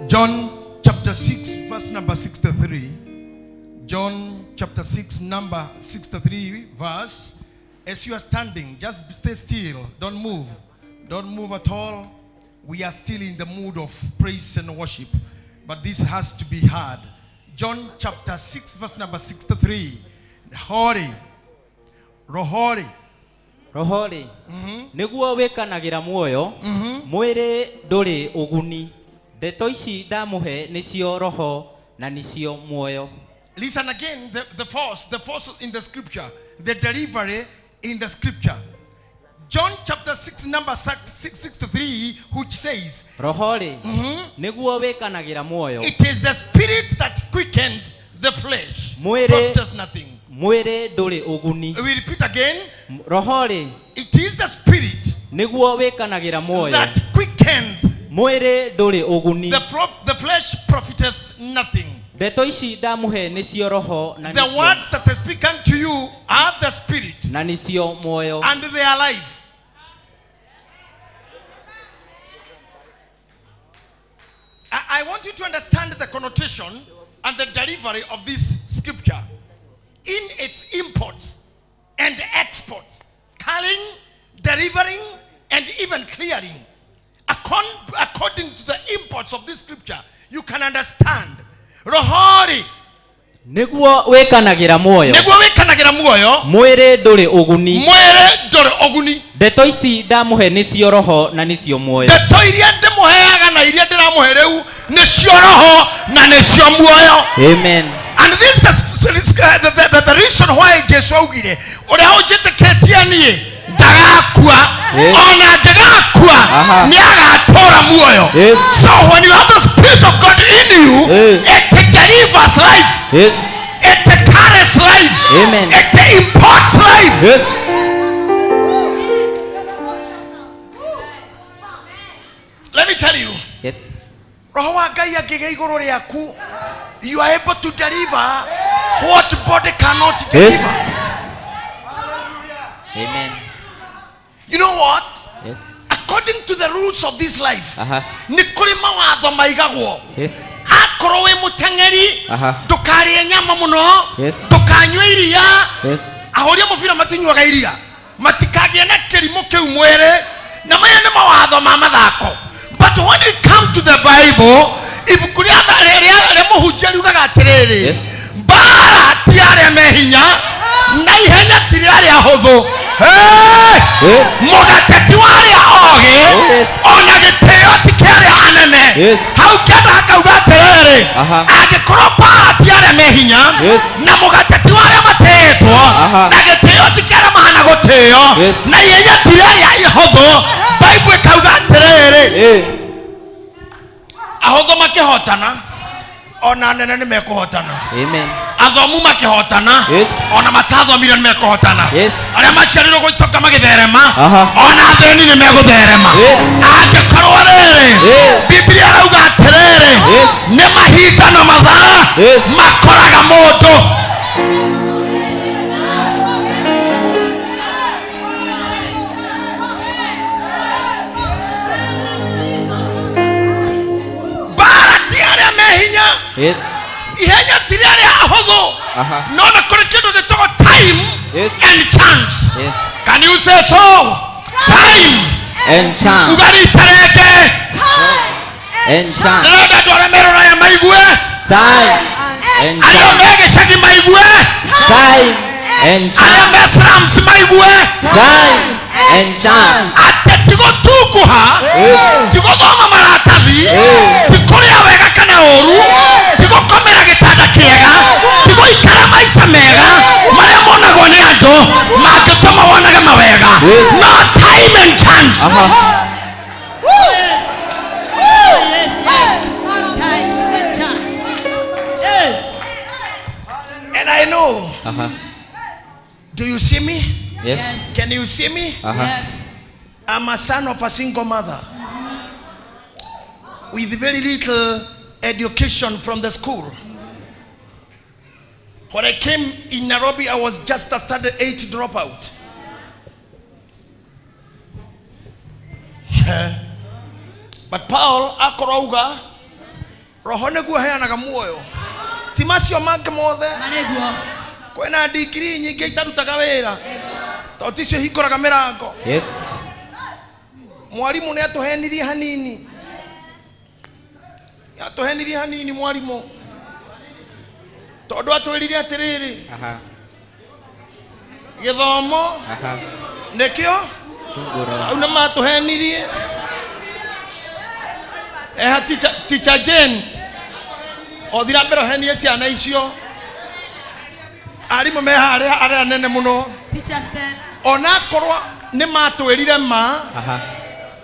John chapter 6 verse number 63. John chapter 6 number 63 verse. As you are standing, just stay still. Don't move. Don't move at all. We are still in the mood of praise and worship, but this has to be heard. John chapter 6 verse number 63. Rohori. Niguo wikanagira muoyo mwiri nduri uguni ndeto ici ndamuhe nicio roho na nicio muoyo. Listen again, the force in the scripture, the delivery in the scripture. John chapter 6 number 63, which says, niguo wikanagira muoyo. It is the spirit that quickened the flesh, profits nothing. Mwiri nduri uguni. We repeat again. It is the spirit niguo wikanagira muoyo that quickened mwiri nduri uguni. The flesh profiteth nothing. Ndeto ici ndamuhe nicio roho na nicio. The words that I speak unto you are the spirit na nicio muoyo, and they are life. I want you to understand the connotation and the delivery of this scripture in its imports and exports, carrying, delivering, and even clearing. According to the imports of this scripture, you can understand. Rohori. Niguo wikanagira muoyo. Mwiri nduri uguni. Ndeto ici ndamuhe nicio roho na nicio muoyo. Ndeto iria ndimuheaga na iria ndiramuhe riu nicio roho na nicio muoyo. Amen. And this is the reason why Jesus augire uria unjiteketie nie ndagakua ona ndagakua ni agatora muoyo. So when you have the spirit of God in you, it delivers life. It carries life. Amen. It imparts life. Let me tell you. Yes. Roho wa Ngai angige iguru riaku, you are able to deliver what body cannot deliver. Amen. You know what? Yes. According to the rules of this life, ni kuri mawatho maigagwo. Yes. Akorwo wi muteng'eri, ndukarie nyama muno, ndukanywe iria. Yes. Ahoria mubira matinywaga iria, matikagie na kirimo kiu mwere, na maya ni mawatho ma mathako. But when you come to the Bible, if kuri aria muhunjia rugaga atiriri, bara ti aria mehinya na ihenya ti aria huthu. Mugateti waria ogi ona giteo ti kiaria anene. Hau kenda akauga atiriri, angikorwo bara ti aria mehinya na mugateti waria matetwo na giteo ti kiaria mahana guteo na ihenya ti aria ihuthu. Bible ikauga atiriri, ahuthu makihotana ona nene ni mekuhotana. Amen. Athomu makihotana ona matathomire ni mekuhotana. Aria maciarirwo gwitoka magitherema ona atheni ni megutherema. Angikorwo riri Biblia arauga atiriri, ni mahinda na mathaa makoraga mundu. Yes. Ihenya ti aria ahuthu. No na kuri kindu gitagwo time and chance. Yes. Can you say so? Time and chance. Ugari tareke. Time and chance. Nenda dore merora ya maigue. Time and chance. Aria mege shagi maigue. Time and chance. Aria mesrams maigue. Time and chance. Atetigo tukuha. Tigo thoma maratathi. Tikuria wega kana oru. Tigo komera gitanda kiega. Tigo ikara maisha mega. Maria monagwo ni andu mangituma wonage mawega. No time and chance. And I know. Do you see me? Yes. Can you see me? Yes. I'm a son of a single mother with very little education from the school. When I came in Nairobi, I was just a standard 8 dropout. But Paul akorauga roho niguo heanaga muoyo. Ti macio mangĩ mothe. Kwĩna degree nyingĩ itarutaga wĩra. To ticio hingũraga mĩrango. Yes. Mwarimu nĩ atuhenirie hanini. Atuhenirie hanini mwarimu. Tondũ atwĩrire atĩrĩrĩ. Gĩthomo. Nĩkĩo? Au nĩ matuhenirie. Teacher Jane. Othira mbere henie ciana icio. Arimũ meharĩa arĩa nene mũno. Teacher Stan. Ona korwo nĩ matwĩrire ma.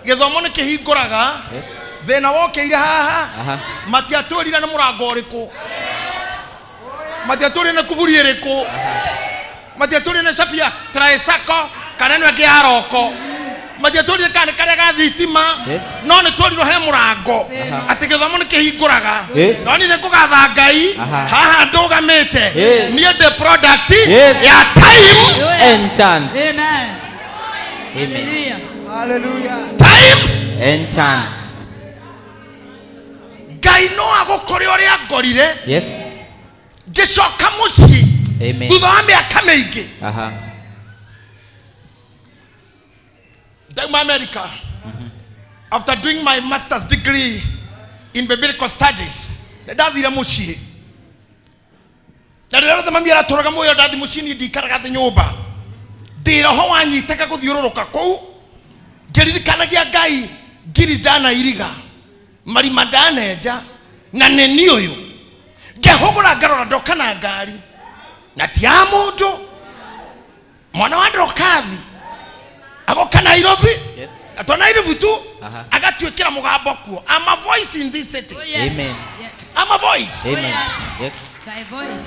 Gĩthomo nĩ kĩhingũraga. Thĩna wokĩire haha. Matiatwĩrire nĩ mũrango ũrĩkũ. Matiatwĩrire nĩ kuburi ĩrĩkũ. Matiatwĩrire nĩ Safia Traesako kana nĩ ĩngĩ aroko. Matiatwĩrire kana karĩa ga thitima. No nĩ twĩrirwo he mũrango. Atĩ gĩthomo nĩ kĩhingũraga. No nĩ kũgatha Ngai. Haha ndũgamĩte. Niĩ the product ya time and chance. Amen. Amen. Hallelujah. Time and chance. Ngai no agũkore ũrĩa ngorire. Yes. Ngĩcoka mũciĩ. Amen. Thutha wa mĩaka mĩingĩ. Daima America. After doing my master's degree in biblical studies, ndathire mũciĩ. Na rĩrĩa rĩothe mami aratũraga muoyo ndathi mũciĩ niĩ ndikaraga thĩ nyũmba. Ndĩroho wanyitaga gũthiũrũrũka kũu. Ngĩririkanagia Ngai ngiri ndana iriga. Marima ndanenja na nĩ niĩ ũyũ. Ngĩhũgũra ngarora ndoka na ngari. Na ti ya mũndũ. Mwana wa ndokathi. Agoka Nairobi. Yes. Ato Nairobi tu. Agatuĩkĩra mũgambo kuo. I'm a voice in this city. Amen. I'm a voice. Amen. Yes. My voice.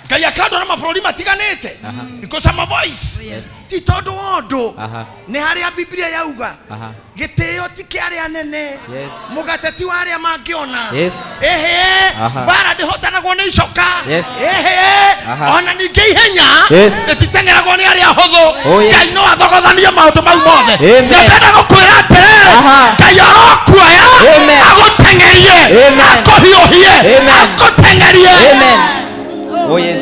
Kaya kando na mabũrũri matiganĩte. Because I'm a voice. Yes. Ti tondũ wondũ. Nĩ harĩa Biblia yauga. Gĩtĩo ti kĩa arĩa anene. Mũgate ti wa arĩa mangĩona. Bara ndĩhotanagwo nĩ icoka. Ona ningĩ ihenya rĩtiteng'eragwo nĩ arĩa ahũthũ. Ngai no athogothanie maũndũ mau mothe. Ndĩrenda gũkwĩra atĩrĩrĩ. Ngai arokuoya agũteng'erie. Akũhiũhie. Agũteng'erie. Oh yes.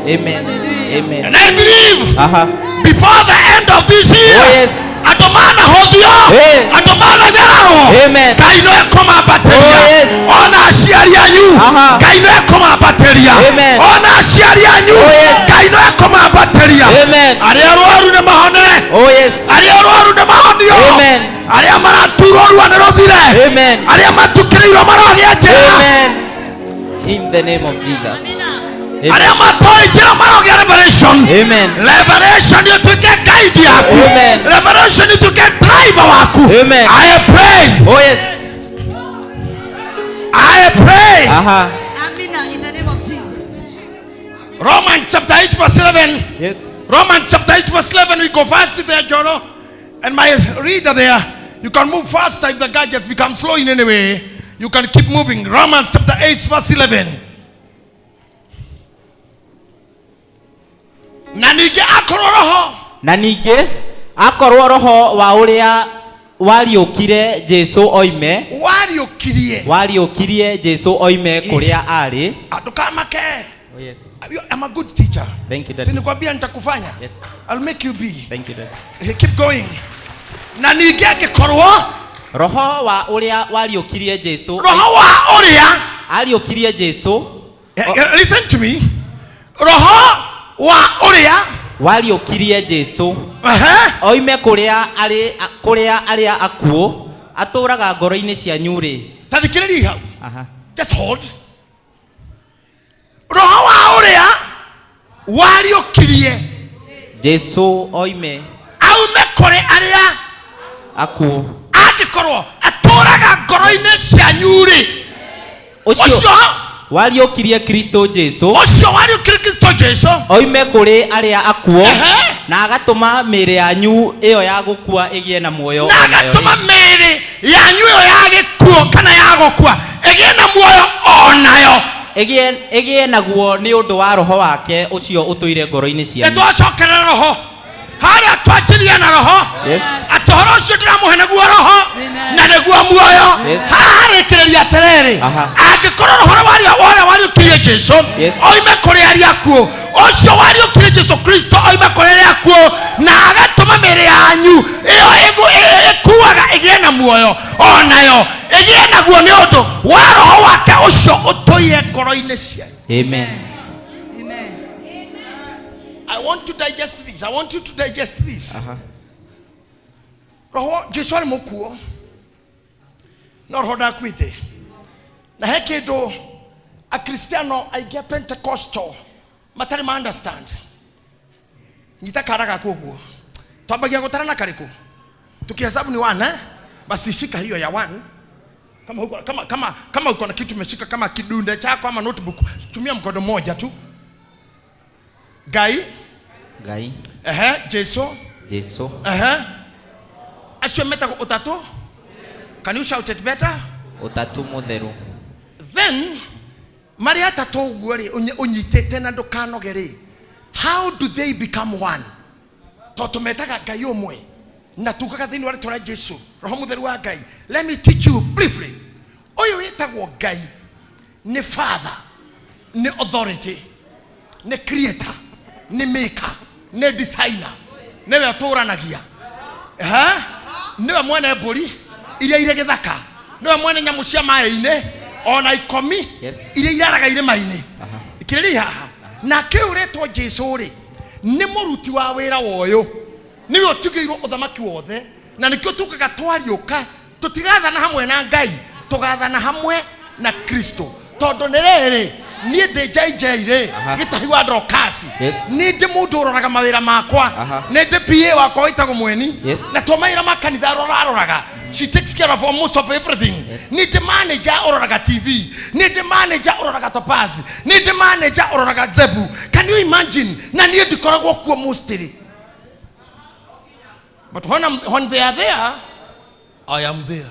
Amen. Amen. And I believe before the end of this year, atomana hothio, atomana geraro. Amen. Ngai no ekoma bateria. Ona aciari anyu. Ngai no ekoma bateria. Ona aciari anyu. Ngai no ekoma bateria. Arĩa arwaru nĩ mahone. Arĩa arwaru nĩ mahonio. Arĩa maraturwo rua nĩ rũthire. Arĩa matukĩrĩirwo marogĩa njĩra. In the name of Jesus. Revelation. Amen. Revelation you to get guide yaku. Amen. Revelation you to get driver waku. Amen. I pray. Oh yes. I pray. Amen. In the name of Jesus. Romans chapter 8 verse 11. Yes. Romans chapter 8 verse 11. We go fast there, Jono. And my reader there, you can move faster if the gadgets become slow in any way. You can keep moving. Romans chapter 8 verse 11. Na ningĩ akorwo roho wa ũrĩa wariũkire Jesu oime wariũkirie Jesu oime kũrĩa arĩ. Atukamake. Oh yes. I'm a good teacher. Thank you, Daddy. Sinikwambia nitakufanya. Yes. I'll make you be. Thank you, Daddy. Keep going. Na ningĩ angĩkorwo roho wa ũrĩa wariũkirie Jesu. Roho wa ũrĩa ariũkirie Jesu. Listen to me. Roho wa ũrĩa wariũkirie Jesu oime kũrĩa arĩa akuũ atũraga ngoro-inĩ cianyu rĩ. Tathikĩrĩria hau. Just hold. Roho wa ũrĩa wariũkirie Jesu oime aume kũrĩ arĩa akuũ angĩkorwo atũraga ngoro-inĩ cianyu rĩ. Ũcio wariũkirie Kristo Jesu. Ũcio wariũkirie Kristo Jesu oime kũrĩ arĩa akuũ na agatũma mĩĩrĩ yanyu ĩyo ya gũkua ĩgĩe na muoyo. Na agatũma mĩĩrĩ yanyu ĩyo ya gĩkuũ kana ya gũkua ĩgĩe na muoyo onayo. Ĩgĩe naguo nĩ ũndũ wa roho wake ũcio ũtũire ngoro-inĩ cianyu. Nĩtwacokerera roho. hara twachiria na roho Yes. atohoro cio ndiramuhe naguo roho Amen. na naguo muoyo Yes. harekereria atiriri Aha. angikorwo roho wari ukirie Jesu Yes. oime kuri aria kuo ucio wari ukirie Jesu Kristo oime kuri aria kuo na agatuma mere yanyu iyo ekuaga igie na muoyo onayo igie naguo ni undu wa roho wake ucio utoire ngoro-ini cianyu. Amen. Amen. I want to digest this. I want you to digest this. Roho Jesu ari mukuo no roho ndakuite na he kindu a Kristiano aige Pentecostal matari ma understand nyita karaga koguo twambagia gutarana kariku tukihesabu ni 1 basi shika hiyo ya 1 kama uko na kitu umeshika kama kidunde chako ama notebook tumia mkono mmoja tu. Ngai Jesu acio metago utatu. Can you shout it better? Utatu mutheru. Then Maria tatu uguo ri unyitete na ndukanoge ri, how do they become one? To tumetaga Ngai umwe na tukaga thini wale tora Jesu roho mutheru wa Ngai. Let me teach you briefly. Oyo yetagwo Ngai ni father, ni authority, ni creator, ni maker, ni designer, ni we aturanagia. Niwe mwene mburi iria ire githaka, niwe mwene nyamu cia maĩ-inĩ ona ikomi iria iraraga irĩma-inĩ. Ikirĩria haha na kiuretwo Jesu ri ni muruti wa wĩra woyo, niwe ũtigĩirwo ũthamaki wothe na nikio tukaga twariũka tutigathana hamwe na Ngai, tugathana hamwe na Kristo. Tondu nĩ rĩrĩ niĩ ndĩ JJ Gitahi wa Ndokasi, nĩ ndĩ mũndũ ũroraga mawĩra makwa, nĩ ndĩ PA wakwa wĩtagwo Mweni na to mawĩra ma kanitha roraga. She takes care of almost of everything. Nĩ ndĩ manager ũroraga TV, nĩ ndĩ manager ũroraga Topazi, nĩ ndĩ manager ũroraga Zebu. Can you imagine? Na niĩ ndikoragwo kuo mostly, but when they are there, I am there.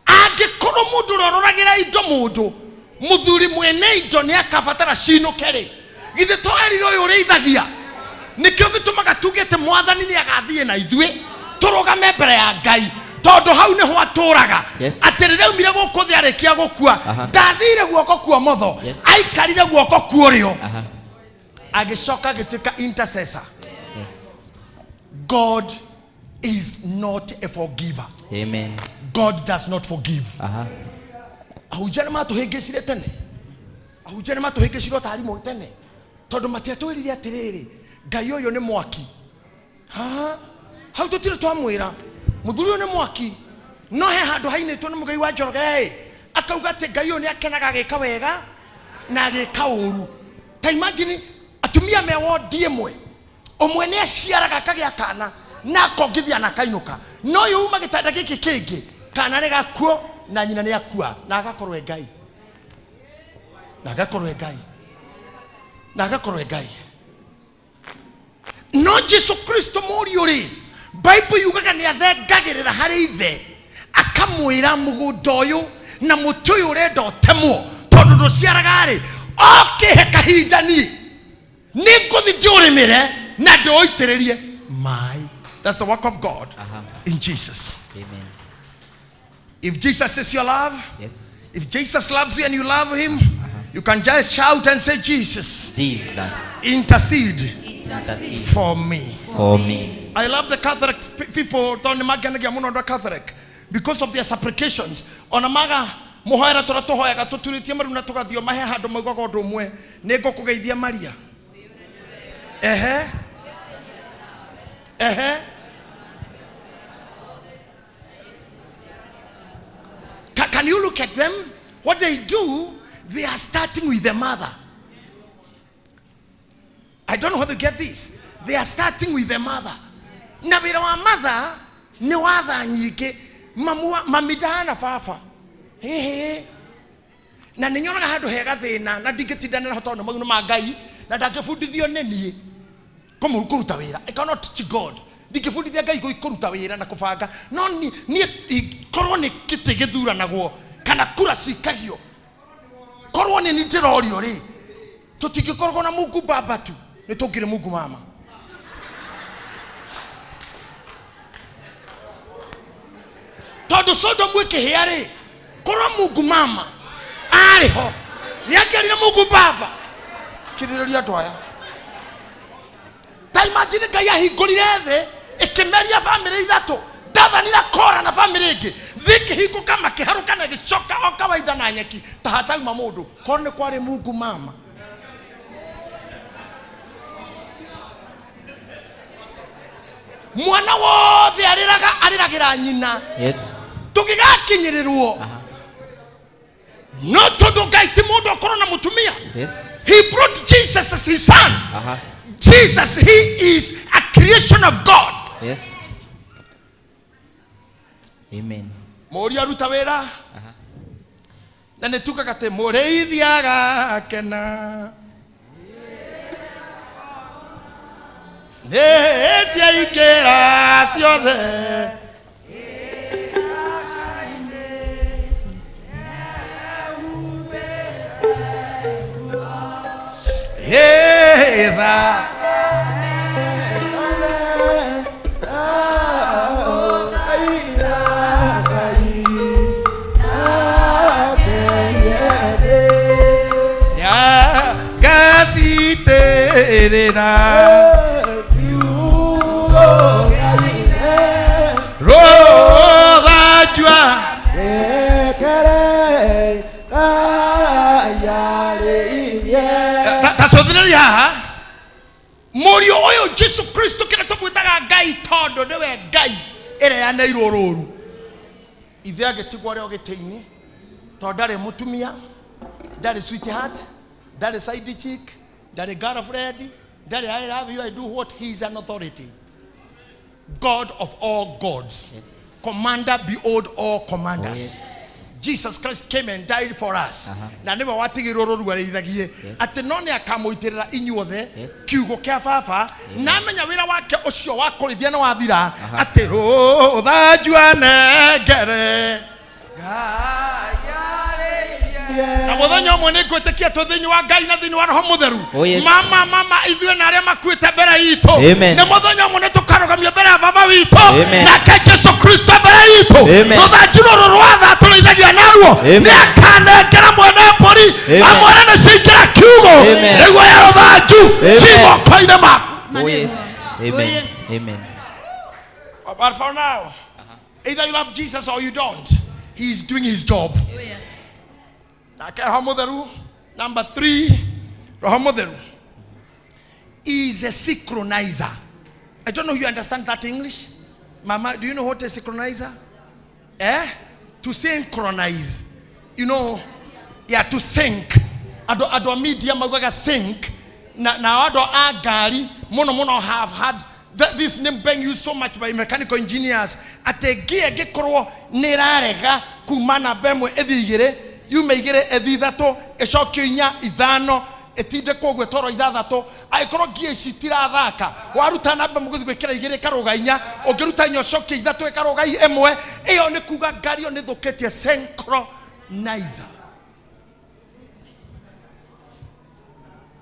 Angĩkorwo mũndũ ũroragira indo mũndũ muthuri mwene indo nĩ akabatara ciinũke ri, githĩ to erire ũyũ ũrĩithagia nikio gĩtũmaga tugĩte mwathani nĩ agathiĩ na ithuĩ tũrũgame mbere ya Ngai, tondu hau nĩho atũraga. Atĩ rĩrĩa aumire gũkũ thĩ arĩkia gũkua ndathire guoko kwa motho, aikarire guoko kwa ũrĩo, agĩcoka agĩtuĩka intercessor. God is not a forgiver. Amen. God does not forgive. Ahujana matuhĩngĩcire tene, ahujana matuhĩngĩcire tarimũ tene, tondu matiatwĩrire atĩrĩrĩ Ngai ũyũ nĩ mwaki. Hau tũtirĩ twamwĩra mũthuri ũyũ nĩ mwaki, no he handũ hainĩtwo nĩ mũgai wa Njoroge akauga atĩ Ngai ũyũ nĩ akenaga agĩka wega na agĩka ũru. Ta imagine atumia me wodi ĩmwe, ũmwe nĩ aciaraga akagĩa kana na akongithia na kainũka, no ũyũ uma gĩtanda gĩkĩ kĩngĩ kana nĩ gakuo na nyina nĩ akua na agakorwo Ngai, na agakorwo Ngai, na agakorwo Ngai. No Jesu Kristo mũriũ ri Bible yugaga nĩ athengagĩrĩra harĩ ithe akamwĩra mũgũnda ũyũ na mũtĩ ũyũ ũrenda ũtemwo tondu ndũciaraga ri, okĩhe kahinda niĩ nĩ ngũthi ndĩũrĩmĩre na ndĩũitĩrĩrie maĩ. That's the work of God in Jesus. Amen. If Jesus is your love, if Jesus loves you and you love him, you can just shout and say, Jesus, intercede for me. For me. I love the Catholic people, Catholic, because of their supplications. Onamaga muhoera turatohoyaga tuturitie maru na tugathio mahe handu maugaga undu umwe ni ngukugeithia Maria. Can you look at them? What they do, they are starting with the mother. I don't know how to get this. They are starting with the mother. Na wira wa mother ni watha nyike mamidana fafa. Na ninyonaga handu hega thina na ndingitindana na hotono maguno ma Ngai na ndangĩbundithio nĩ niĩ kũruta wĩra. I cannot teach God. Ndingĩbundithia Ngai kũruta wĩra na kũbanga. No niĩ korwo nĩ kĩtĩ gĩthuranagwo kana kura cikagio, korwo nĩ ndĩrorio rĩ, tũtingĩkorwo na Mungu Baba tu, nitokire Mungu mama. Todo Sodom wikihia ri korwo Mungu mama ariho ni akiarire Mungu baba kiririria twaya. Ta imagine Ngai ahingurire thi ikimeria family ithatu ndathanira Kora na family ingi thikihingu kama kiharuka na gicoka o kawaida na nyeki tahatauma mundu korwo ni kwari Mungu mama. Mwana wothe ariragira nyina. Yes. Tugigakinyirirwo. No todo Ngai ti mundu okorwo na mutumia. Yes. He brought Jesus as his son. Jesus, he is a creation of God. Yes. Amen. Mori aruta wera. Na netuka kate moreithiaga kena. Nesia ikera ciothe. Eva. Ya gasiterera. Morio oyo Jesu Kristo kina tobutaga Ngai tondo niwe Ngai ere ya nairo roru ithe agetigwo ri ogiteini tondare mutumia ndare sweetheart ndare side chick ndare girlfriend ndare I love you I do what he is an authority, God of all gods. Yes. Commander beyond all commanders. Oh, yes. Jesus Christ came and died for us. Na niwe watigirwo roru arithagie ati no ne akamuitirira inyuothe kiugo kia baba na menya wira wake ucio wa kurithia na wathira ati rutha juanengere na muthenya umwe ningwitikia tu thiini wa Ngai na thiini wa Roho Mutheru. Mama ithue na aria makuite mbere itu ni muthenya umwe nitukarugamia mbere ya baba witu na ke Jesu Kristo mbere itu rutha jururu rwatha turithagia naruo ni akanengera mwene mburi amwene ni ciikira kiugo niguo ya rutha ju cimoko-ini maku. Oh yes. Amen. Amen. But for now, either you love Jesus or you don't. He's doing his job. Oh yes. Roho Mutheru, number 3, Roho Mutheru is a synchronizer. I don't know if you understand that English. Mama, do you know what a synchronizer? To synchronize. You know, yeah, to sync. Ado media magwaga sync. Na ado agari mono have had this name being used so much by mechanical engineers. Ategia gekoro nerarega kumana bemwe ethigire. You may get a didato, a shokinya, idano, a tideko with toro idadato. I crogi a sitira daka, Warutana Bamuka Karoganya, or Gerutanyo shoki that to a Karogai emwe, Eonekuga Gario Nedoketia synchronizer.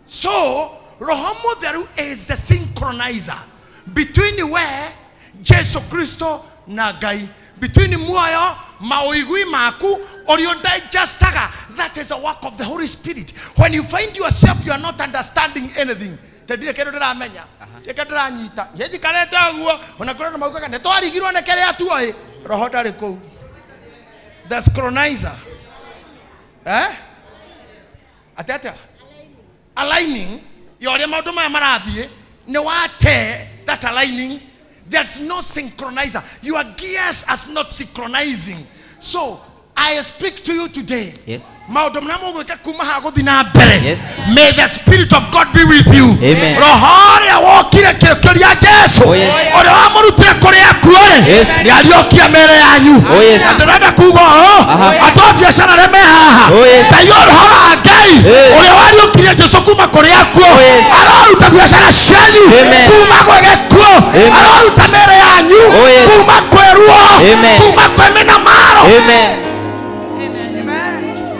So, Roho Mutheru is the synchronizer between where Jesu Kristo na Ngai, between Muayo. Maoigui maku or you digestaga. That is the work of the Holy Spirit. When you find yourself you are not understanding anything. The synchronizer. Aligning. That aligning. There's no synchronizer. Your gears are not synchronizing. So I speak to you today. Yes. Yes. May the Spirit of God be with you. Amen. Oh, yes. Oh, yes.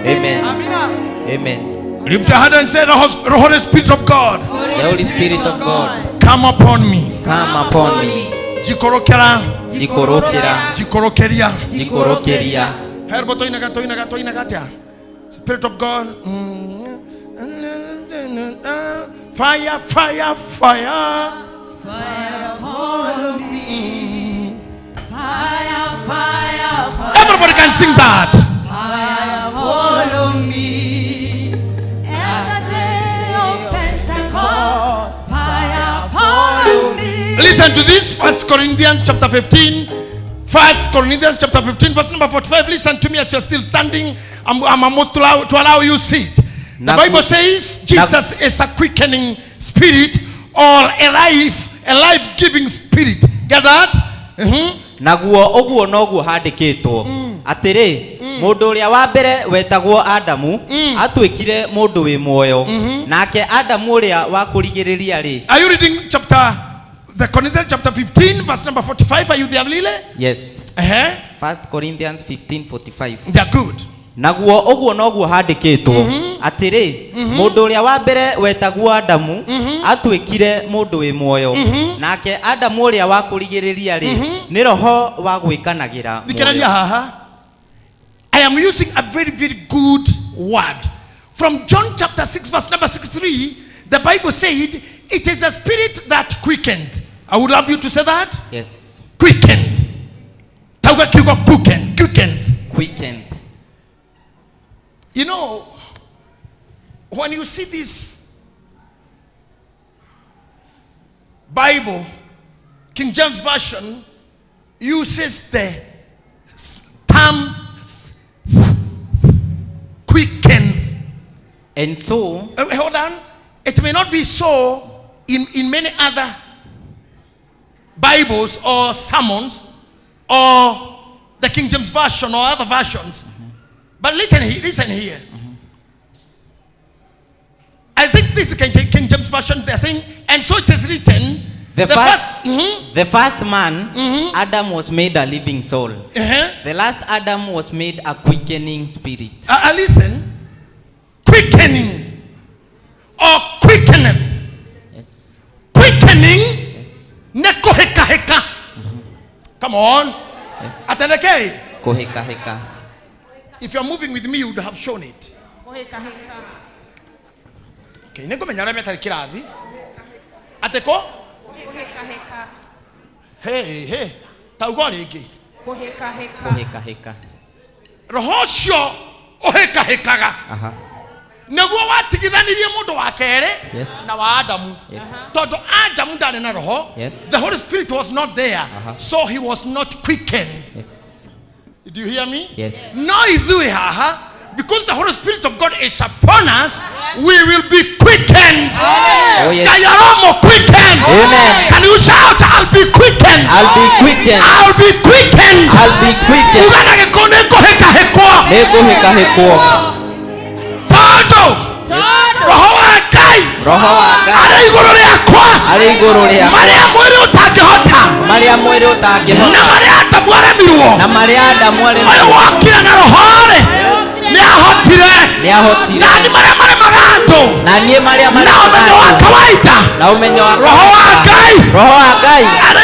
Amen. Amen. Lift your hand and say, the Holy Spirit of God. The Holy Spirit of God. Come upon me. Come upon me. Jikorokera. Jikorokera. Jikorokeria. Jikorokeria. Herbo toinagatia. Spirit of God. Fire, fire, fire. Fire, follow me. Fire, fire, fire. Everybody can sing that. Fire, follow me. And the day of Pentecost. Fire, follow me. Listen to this. 1 Corinthians chapter 15. 1 Corinthians chapter 15 verse number 45. Listen to me as you're still standing. I'm almost to allow you seat. The Bible says Jesus is a quickening spirit or a life-giving spirit. Get that? Naguo oguo noguo handikitwo atiri mundu uria wa mbere wetagwo Adamu atwikire mundu wi muoyo nake Adamu uria wa kurigiriria ri. Are you reading the Corinthians chapter 15 verse number 45? Are you there, Lile? Yes. 1 Corinthians 15:45. They are good. Naguo oguo noguo handikitwo atiri mundu uria wa mbere wetagwo Adamu atwikire mundu wi muoyo nake Adamu uria wa kurigiriria ri ni roho wa gwikanagira. I am using a very, very good word from John chapter 6 verse number 63. The Bible said it is a spirit that quickened. I would love you to say that. Yes. Quickened. Quickened. You know, when you see this Bible, King James Version uses the term quicken. And so, hold on. It may not be so in many other Bibles or sermons or the King James Version or other versions. But listen here. I think this is King James Version. They're saying, and so it is written. The first man, Adam, was made a living soul. The last Adam was made a quickening spirit. Listen. Quickening or quickening. Yes. Quickening. Yes. Nekoheka heka. Come on. Yes. Ateneke. Koheka heka. If you're moving with me, you would have shown it. Okay, nego menyara metari kirathi. Ateko? Hey. Taugo rigi. Koheka heka. Roho cio oheka hekaga. Aha. Neguo watigithanirie mundu wa kere na wa Adamu. Yes. Todo Adamu ndari na roho. Yes. The Holy Spirit was not there. So he was not quickened. Yes. Do you hear me? Yes. No, because the Holy Spirit of God is upon us, we will be quickened. Oh, yes. Quickened. Amen. Can you shout, I'll be quickened? I'll be quickened. I'll be quickened. I'll be quickened. Roho wa Ngai. Ari iguru ria. Maria mwiri utangihota. Na maria Adamu aremirwo. Ayo wakira na rohore. Niahotire. Nani maria mare maganto. Na nie maria mare maganto. Na umenyo wa kawaida. Na umenyo wa roho wa Ngai. Roho wa Ngai. Ari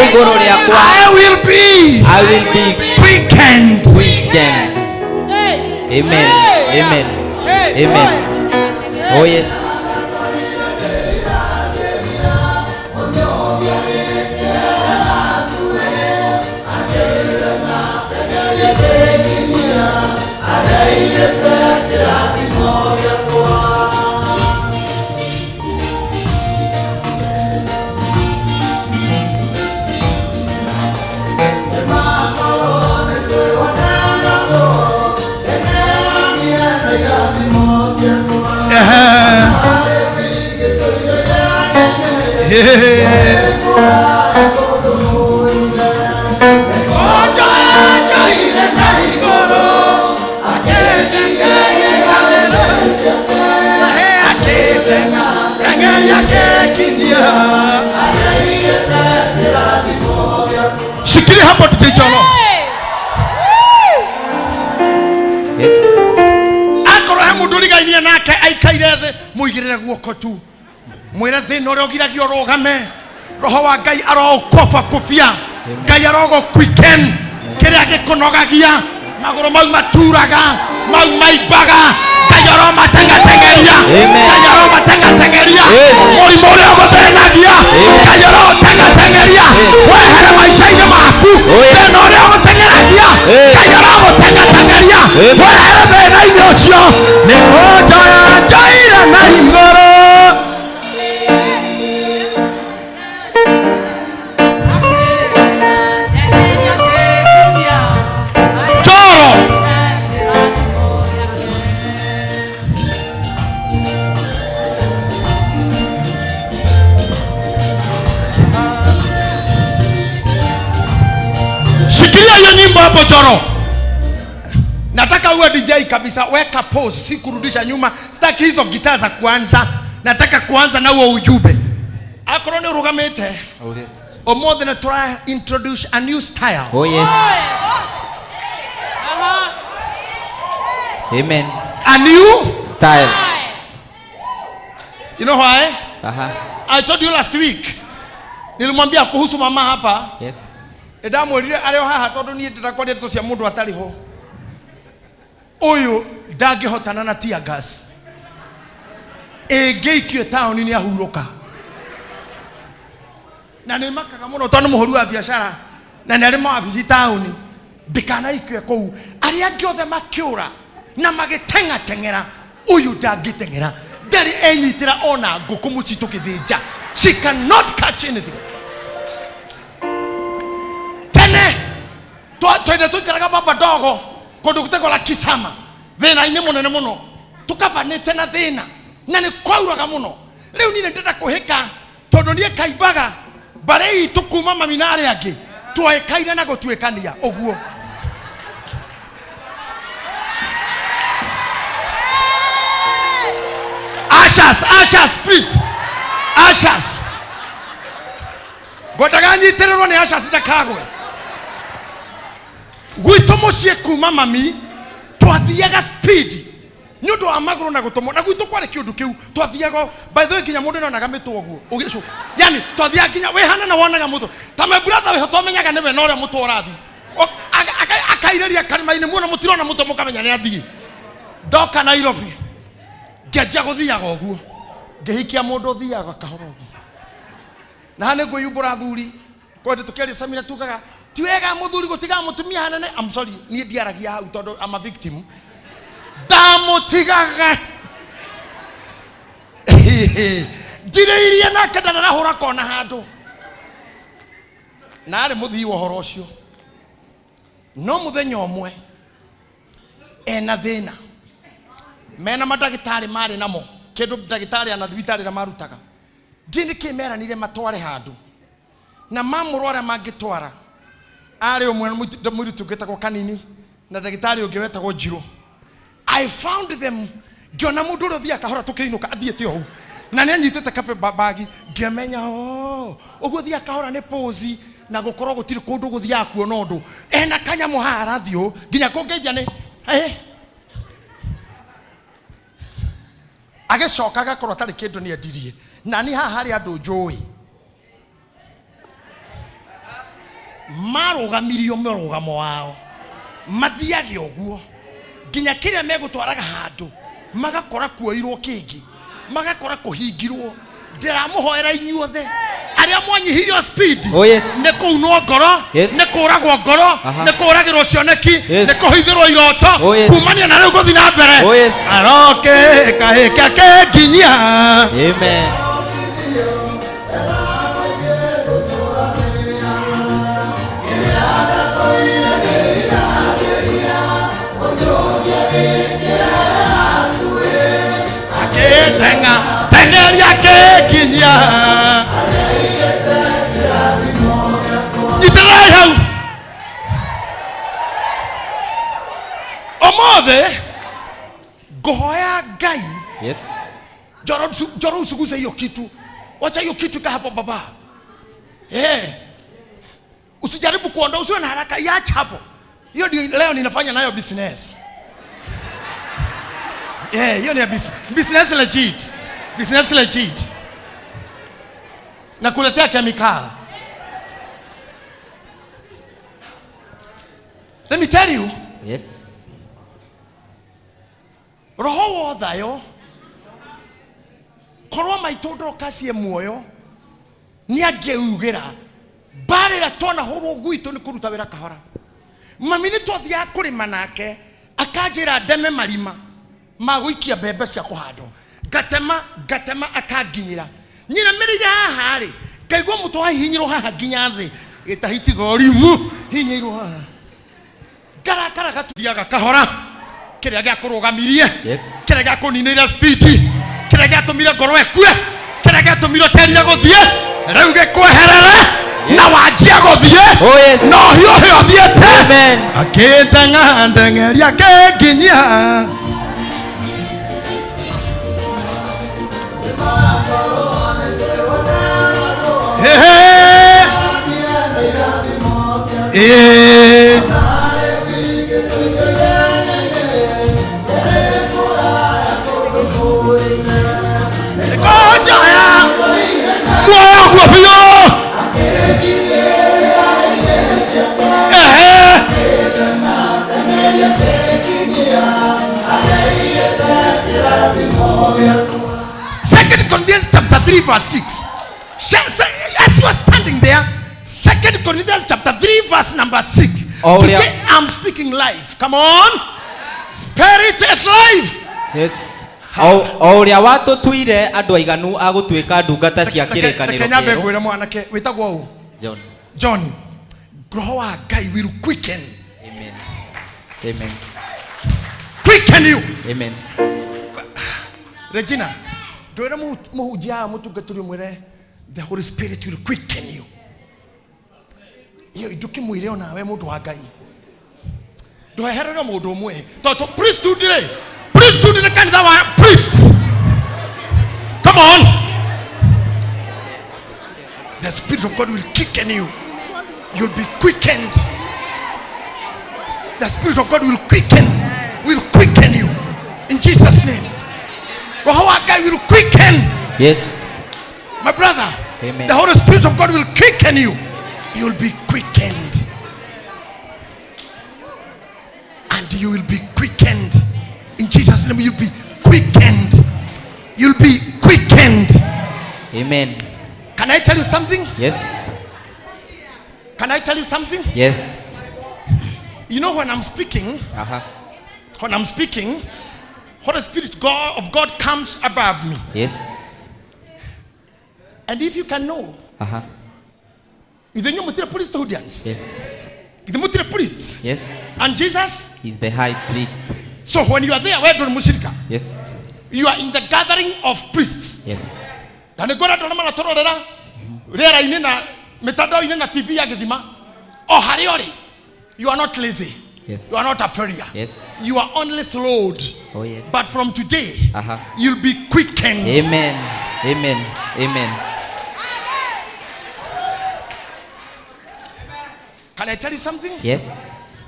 iguru riakwa. I will be quickened. Amen. Amen. Amen. Oh yes. Shikiri hapo tutejono. Yes. Akoro hamu duliga inia nake aikaire the muigirira guoko tu. mwira thina uria ugiragio rugame roho wa Ngai arokofa kufia Ngai arogo quicken kiria gikunogagia maguru mau maturaga mau maibaga Ngai aromatengateng'eria Ngai aromatengateng'eria murimu uria uguthenagia Ngai arotengateng'eria wehere maisha-ini maku thina uria uguteng'eragia Ngai arogutengateng'eria wehere thina-ini ucio nikujoya njoira na iguru hapo Joro. Nataka uwe DJ kabisa, weka pause, si kurudisha nyuma. Sitaki hizo gitaa za kuanza. Nataka kuanza na huo ujumbe. Akorone urugamete. Oh yes. More than try introduce a new style. Oh yes. Amen. A new style. You know why? I told you last week. Nilimwambia kuhusu mama hapa. Yes. Edamwirire areo haha tondu nie ndirakwenda to cia mundu atari ho. Uyu ndangihotana na tear gas. Egeikio town ni ahuruka. Na ni makaga muno tondu muhuru wa biashara na ni ari mawabici town. Ndikana ikwe kou. Ari angi othe makiura na magiteng'ateng'era. Uyu ndangiteng'era. Ndari enyitira ona nguku mucitu kithinja. She cannot catch anything. Twende tukiraga baba dogo kondu gutekola kisama thina ine munene muno tukavanite na thina na ni kwauraga muno riu ni ndenda kuhika tondu nie kaibaga bare itu kuma maminare angi twekaire na gutwekania oguo Ashas please Ashas gotaga nyitererwo ni Ashas ndakagwe Gwito mucie kuma mami twathiaga speed nyundo wa maguru na gutomo na gwito kware kiundu kiu twathiaga by the way kinya mundu nonaga mitu oguo ugicu yani twathiaga kinya we hana na wonaga mutu ta my brother we hotomenyaga niwe no ria mutu urathi akaireria karima-ini muno mutirona mutu mukamenya ni athii ndoka Nairobi ngeanjia guthiaga oguo ngehikia mundu uthiaga kahoro oguo na hane ngwiyumbura thuri kwende tukiaria samira tukaga tiwega muthuri gutiga mutumia hanene. I'm sorry ni ndiaragia hau tondu I'm a victim ndamutigaga ndireirie nake ndarahura kona handu na ari muthii wa horo ucio no muthenya omwe ena thina mena madagitari mari namo kindu dagitari ana thibitari na marutaga ndini kimeranire matware handu na mamurora mangitwara ari omwe muri tuketako kanini na dagitari ungewetagwo Njiro. I found them giona mundu ro thia kahora tukiinuka athiete o na ni anyitete kape babagi ngemenya oguo thia kahora ni pose na gukorwo gutiri kundu guthia kuona undu ena kanya muhara thio nginya kungeithia ni agecokaga korwo tari kindu ni endirie na ni haha hari andu njui marugamirio mirugamo wao mathiage oguo nginya kiria megutwaraga handu magakora kuoirwo kingi magakora kuhingirwo ndiramuhoera inyuothe aria mwanyihirio speed ne kuunwo ngoro ne kuragwo ngoro ne kuragirwo cioneki ne kuhithirwo iroto kumania na riu guthi na mbere aroke kahika kenginyia amen. Tengeria kekinya Gitahi hau omothe gohoya Ngai. Yes. Joro usuguze hiyo kitu. Wacha hiyo kitu ka hapo baba. Usijaribu kuondoa, usiwe na haraka, iacha hapo. Hiyo leo ninafanya nayo business. Hiyo ni business legit. Business legit. na kuletea chemical. Let me tell you. Yes. Roho wa thayo korwa maitondo kasie muoyo ni angeugira barira tona horo gwitu ni kuruta wira kahora. Mami ni twathia kurima nake akanjira ndeme marima maguikia mbembe cia kuhandwo gatema akanginyira nyina mirire haha ri kaigwa mutu wa hinyiro haha ginya thi Gitahi tigorimu hinyiro haha karakara gatuthiaga kahora kiria gia kurugamirie kiria gia kuninira speed kiria gia tumire ngoro ekue kiria gia tumire terire guthie riu gikweherere na wajia guthie no hio thiete. Amen. Giteng'Ateng'Erio keginyia Corinthians chapter 3 verse 6. As you are standing there, 2 Corinthians chapter 3 verse number 6. Today I'm speaking life. Come on. Spirit is life. Yes. Oria watu tuire andu aiganu agutwika ndungata cia kirekaniro Kenya begwira mwanake witagwo u John. Roho wa Ngai will quicken. Amen. Amen. Quicken you. Amen. Regina, doira muhujia mutungaturi mwire the Holy Spirit will quicken you. Iyo iduki mwire ona we mundu wa Ngai. Ndoherera mundu umwe. Toto priesthood the kanitha wa priests. Come on. The Spirit of God will quicken you. You'll be quickened. The Spirit of God will quicken you in Jesus' name. Roho wa Ngai will quicken. Yes. My brother. Amen. The Holy Spirit of God will quicken you. You'll be quickened. And you will be quickened. In Jesus' name, you'll be quickened. You'll be quickened. Amen. Can I tell you something? Yes. Can I tell you something? Yes. You know when I'm speaking, Holy Spirit of God comes above me. Yes. And if you can know, the priesthoodians. Yes. The priests. Yes. And Jesus? He's the high priest. So when you are there, where do you Yes. You are in the gathering of priests. Yes. And the God don't want to rera inena metadao inena TV ya githima. Oh hariori. You are not lazy. Yes. You are not a failure. Yes. You are only slowed. Oh yes. But from today, you'll be quickened. Amen. Amen. Amen. Can I tell you something? Yes.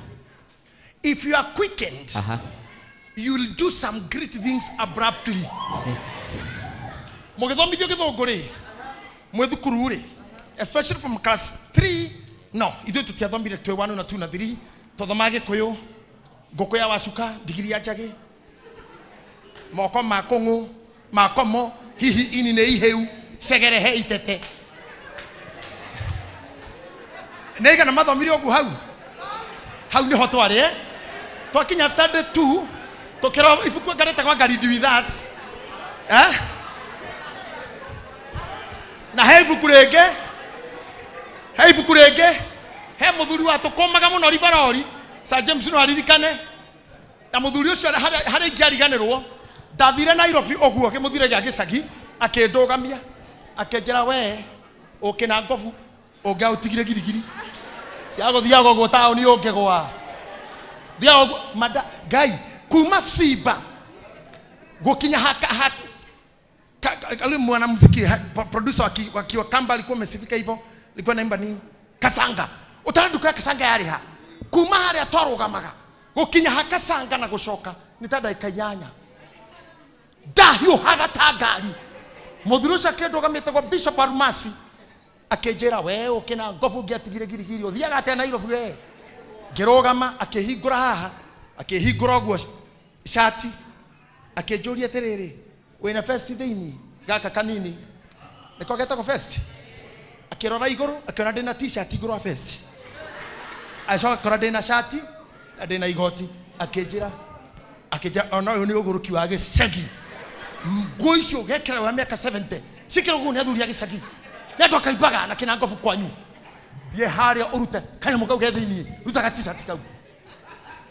If you are quickened, you will do some great things abruptly. Yes. Especially from class 3. No, you don't tell them to 1 or 2 or 3. To the mage koyo, gokoya wasuka, digiri ya chage. Moko makongo, makomo, hihi inine iheu, segere he itete. Nega na madho miri ogu hau. Hau ni hoto are, eh? Tokinya standard 2, tokero ifukwe gareta kwa garidi with us. Eh? Na heifu kurege, he muthuri wa tukomaga muno rivarori, Sir James no aririkane. Na muthuri ucio hari ngiariganirwo, ndathire Nairobi oguo kimuthire gya gicagi, akindogamia, akenjera we, ukina ngofu, onga utigire girigiri. Tiago thiago go taoni ukigwa. Thiago mada Ngai kuma Simba. Gokinya haka ali mwana muziki producer wa Kamba alikuwa amesifika hivyo, alikuwa naimba nini? Kasanga. Utaranduka Kasanga yari ha. Kuma hari atwarugamaga. Gokinya haka sanga na gushoka. Nitada ikanyanya. Dahiyo hagatagari. Mudhurusha kedo gametagwa Bishop Armasi. akejera we ukina ngobu ngiatigire girigiri uthiaga ate Nairobi we ngirogama akihingura haha akihingura guo shati akejuria terere wena first thini gaka kanini niko geta ko first akirora iguru akiona ndina t-shirt iguru wa first aisha kora ndina shati ndina igoti akejera ona uyu ni uguruki wa gicagi nguo icio gekera wa miaka 70 sikira ugu ni athuri ya gicagi nendo akaibaga na kina ngobu kwanyu thie haria urute kanya mukau ge thini ruta ka t-shirt kau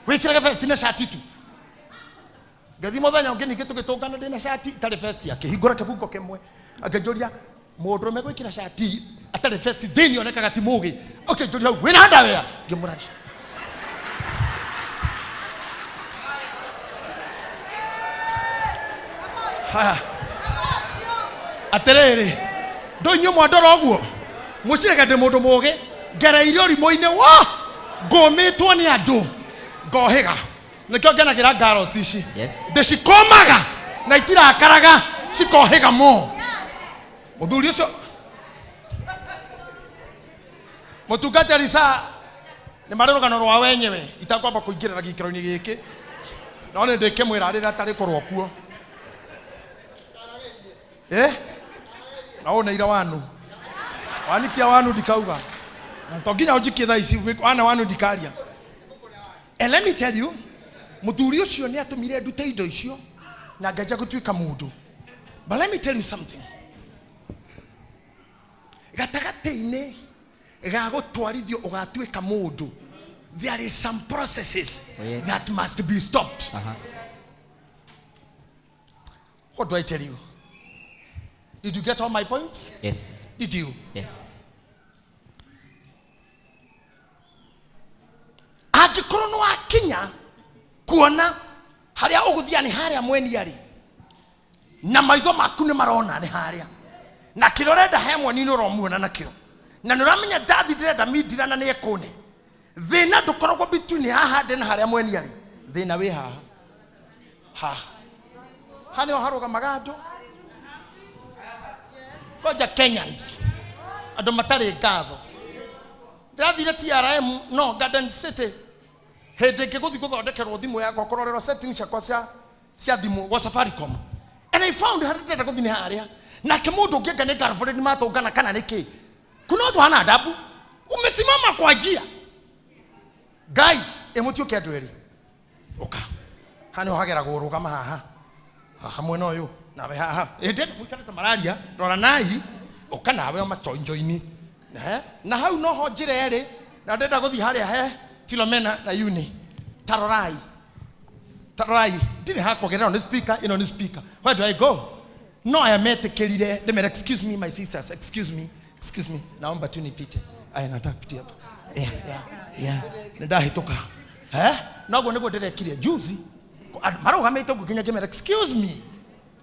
wikira first na shati tu gathi muthenya ungi ningi tugitungana ndina shati itari first akihingura kibungo kimwe akajuria mundu me gwikira shati atari first thini onekaga ti mugi akajuria wina handa wea ngimurani ha aterere ndonyo mwandoro guo mucirega ndi mundu mugi ngereire rimo-ini wa ngomitwo ni andu ngohiga nikyo ngenagira ngaros ici ndicikomaga na itirakaraga cikohiga mo muthuri ucio mutungatari sa ni marorogano rwa wenyewe itakwamba kuingirira gikiro-ini giki no ni ndikimwira rira tari kurwo kuo na ona ira wanu wanikia wanu dikauga to nginya ujikie tha ici wana wanu dikaria and let me tell you muthuri ucio ni atumire ndute indo icio na ngaja gutuika mundu but let me tell you something gatagate-ini ga gutwarithio ugatuika mundu there is some processes that must be stopped. What do I tell you? Did you get all my points? Yes. Did you? Yes. Angĩkorwo nĩ wakinya kuona haria uguthia ni haria mweni ari na maitho maku nĩ marona ni haria na kirorenda he mweni no romuona nakio na nĩuramenya ndathi ndirenda mindira na nĩ ekune thina ndukoragwo between haha ndi na haria mweni ari thina wi haha hani haruga magando koja Kenyans ando matari ngatho ndathire TRM no Garden City hende ngiguthi guthondekerwo thimu yakwa kurorerwo settings yakwa cia thimu wa Safaricom and I found harenda guthi ni haria na kimundu ngienga ni girlfriend matungana kana niki kuna watu hana adabu umesimama kwa njia Ngai emutioke andu eri uka hani uhagera gurugama haha mwena uyu nawe haha ende muikarete mararia rora nai uka nawe matonjo-ini na hau no ho njira eri na ndenda guthi haria he Philomena na Uni tarorai ndire hakogerera on speaker ino ni speaker where do I go no I am etekirire let excuse me my sisters excuse me naomba tu nipite aya nataka kupitia hapa yeah ndahitoka nogo nego ndirekire juzi marugamite gukinya kimera excuse me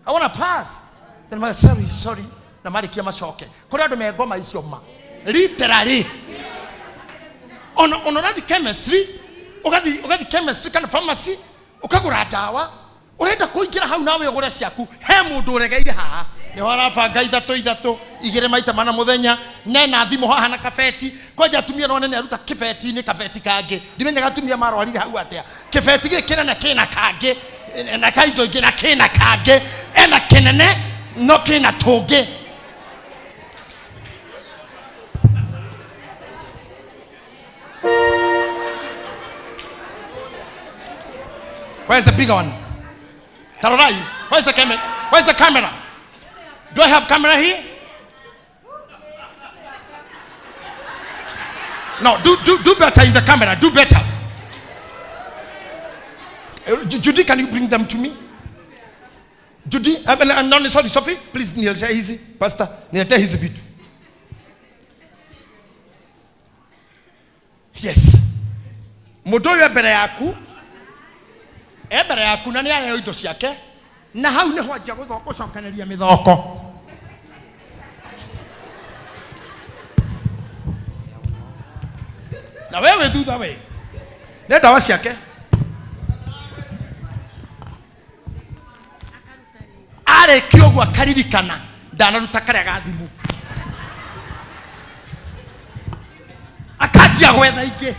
I want to pass then my sorry na marikia macoke kuri andu me ngoma icio ma literally on the chemistry ugathi chemistry kana pharmacy ukagura dawa urenda kuingira hau nawe ugure ciaku he mundu uregeire haha ni warabanga ithatu igire maita mana muthenya nena thimo haha na kafeti koja atumia no nene aruta kifeti ni kafeti kange ndimenyaga atumia marwarire hau atia kifeti gikira na kina kange na kaindo ingi na kina kange ena kinene no kina tungi Where's the bigger one? Tarorai, where's the camera? Where's the camera? Do I have camera here? No, do better in the camera. Do better. Judy, can you bring them to me? Judy, I'm not sorry, Sophie. Please, kneel easy, Pastor. Kneel easy vitu. Yes. Mudoyo ebere yaku na ni ayo indo ciake na hau ne ho ajia gucokaneria mithoko na wewe thutha we ne dawa ciake are kiogwa karirikana ndanaruta karia gathimu anjia gwetha ingĩ.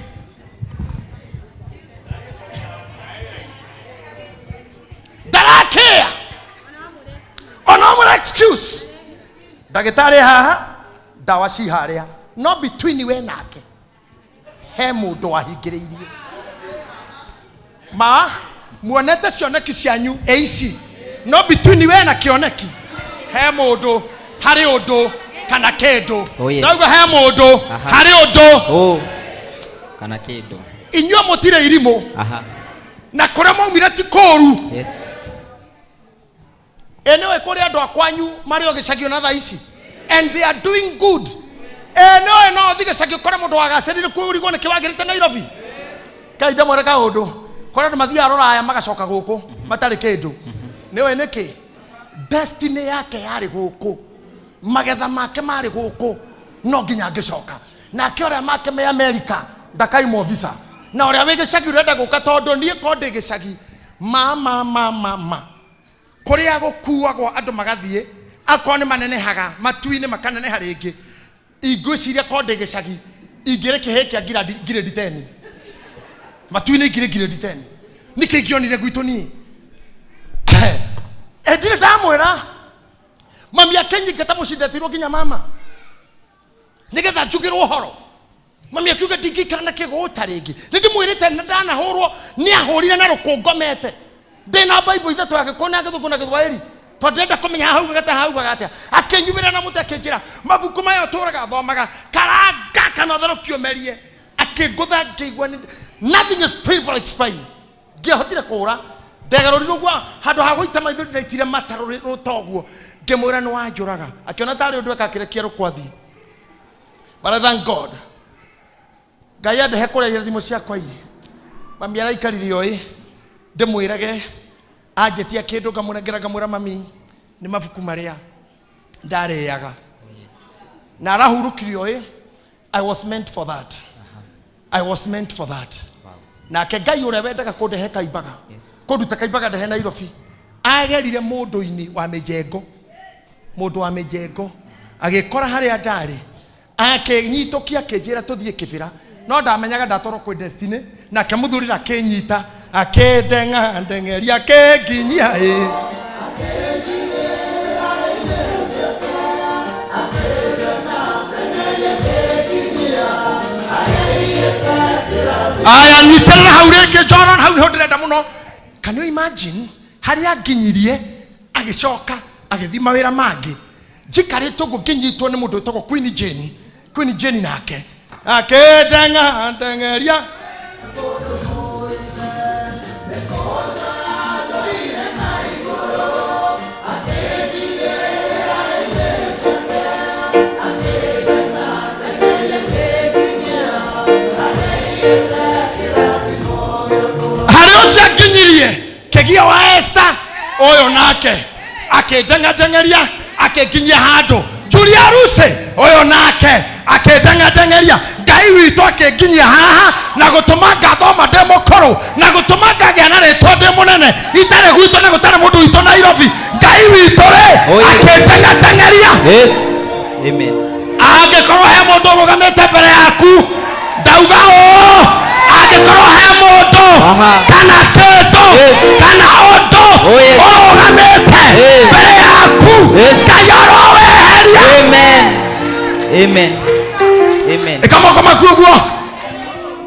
Ndarakĩa. Ona more excuse. Ndagĩtarĩ haha, ndawa ci harĩa. No between we nake. He mũndũ wahingĩrĩirie. Ma, muonete cioneki cianyu eici. No between we na kĩoneki. He mũndũ, harĩ ũndũ, kana kĩndũ. Ndauga he mũndũ, harĩ ũndũ. Kana kĩndũ. Inyuĩ mũtirĩ irimũ. Na kũrĩa maumire ti kũũru. Yes. Enewe kũrĩa andũ akwanyu marĩ o gĩcagio na thaa ici. And they are doing good. Enewe no thiĩ gĩcagio kũrĩa mũndũ wagacĩrire kũrigwo nĩ kĩwagĩrĩte Nairobi. Kai ndamwĩra kaũndũ. Kũrĩa andũ mathiaga Rũraya magacoka gũkũ matarĩ kĩndũ. Nĩwe nĩkĩ? Destiny yake yarĩ gũkũ. Magetha make marĩ gũkũ. No nginya angĩcoka. Nake ũrĩa make me America ndakaimwo visa. Na ũrĩa wĩ gĩcagi ũrenda gũka tondũ niĩ ko ndĩ gĩcagi. Ma. Kũrĩa gũkuagwo andũ magathiĩ. Akorwo nĩ manenehaga matu-inĩ makaneneha rĩngĩ. Ingwĩciria ko ndĩ gĩcagi. Ingĩrĩ kĩhĩ kĩa grade 10. Matu-inĩ ingĩrĩ grade 10. Nĩkĩ ingĩonire gwitũ niĩ. Ndirĩ ndamwĩra. Mami akenyingata mũcindetirwo nginya mama. Nĩgetha njugĩrwo ũhoro. Mami akiuga ndingĩikara na kĩgũta rĩngĩ. Nĩndĩmwĩrĩte ndanahũrwo nĩ ahũrire na rũkũngomete. Ndĩna Bible ithatũ Agĩkũyũ na Gĩthũngũ na Gĩthwaĩri. Tondũ ndenda kũmenya haugaga atĩa. Akĩnyumĩra na mũtĩ akĩnjĩra mabuku maya ũtũraga thomaga karanga kana therũkio merie. Akĩngũtha ngĩigua nothing is painful like spine. Ngĩhotire kũũra. Ndegarũrirwo guo handũ ha gũita maithori ndaitire mata rũtoguo. Ngĩmwĩra nĩ wanjũraga. Akĩona tarĩ ũndũ ekakĩrekia rũkwathi. But I thank God. Ngai andehe kũrĩa thimũ ciakwa iyi. Mami araikarire oĩ. Ndĩmwĩrage anjĩtia kĩndũ ngamũnengera mami nĩ mabuku marĩa ndarĩaga. Na arahurũkire oĩ. I was meant for that. I was meant for that. Nake Ngai ũrĩa wendaga kũndehe kaimbaga. Kũnduta kaimbaga ndehe Nairobi. Agerire mũndũ-inĩ wa mĩjengo. Mũndũ wa mĩjengo. Agĩkora harĩa ndarĩ. Akĩnyitũkia akĩnjĩra tũthiĩ kĩbĩra. No ndamenyaga ndatwarwo kwĩ Destiny. Nake mũthurĩra akĩnyita. Akĩndeng'ateng'eria akĩnginyia aya niterera hau rĩngĩ John hau nĩho ndĩrenda mũno. Can you imagine harĩa nginyirie agĩcoka agĩthiĩ mawĩra mangĩ. Njikarĩtwo ũguo ngĩnyitwo nĩ mũndũ wĩtagwo Queen Jane nake akĩndeng'ateng'eria. Kegio wa Esther oyo nake akĩndeng'ateng'eria akĩnginyia handũ. Julia Ruse oyo nake akĩndeng'ateng'eria. Ngai witũ akĩnginyia haha na gũtũma ngathoma ndĩ mũkũrũ na gũtũma ngagĩa na rĩtwa ndĩ mũnene itarĩ gwitũ na gũtarĩ mũndũ witũ Nairobi. Ngai witũ akĩndeng'ateng'eria. Yes. Amen. Angĩkorwo he mũndũ ũrũgamĩte mbere yaku ndauga angĩkorwo he mũndũ kana kĩndũ kana ũndũ ũrũgamĩte mbere yaku Ngai aroweheria. Amen. Ikamoko maku ũguo.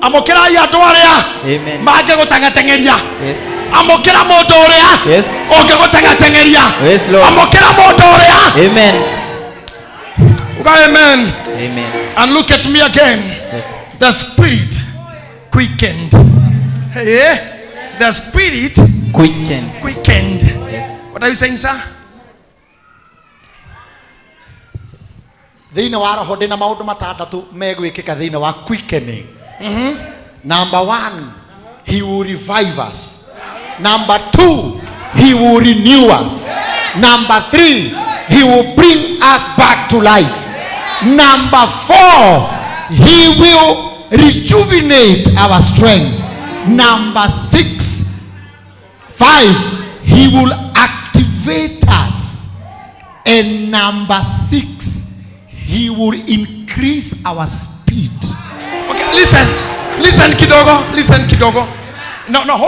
Amũkĩrai andũ arĩa mangĩgũteng'ateng'eria. Amũkĩra mũndũ ũrĩa ũngĩgũteng'ateng'eria. Amũkĩra mũndũ ũrĩa. Amen. And look at me again. The spirit quickened. Hey, the spirit quickened. Yes. What are you saying, sir? Thĩinĩ wa roho ndĩna maũndũ matandatũ megwĩkĩka thĩinĩ wa quickening. Number 1, he will revive us. Number 2, he will renew us. Number 3, he will bring us back to life. Number 4, he will rejuvenate our strength. Number 5, he will activate us. And number 6, he will increase our speed. Okay, Listen kidogo. No, hold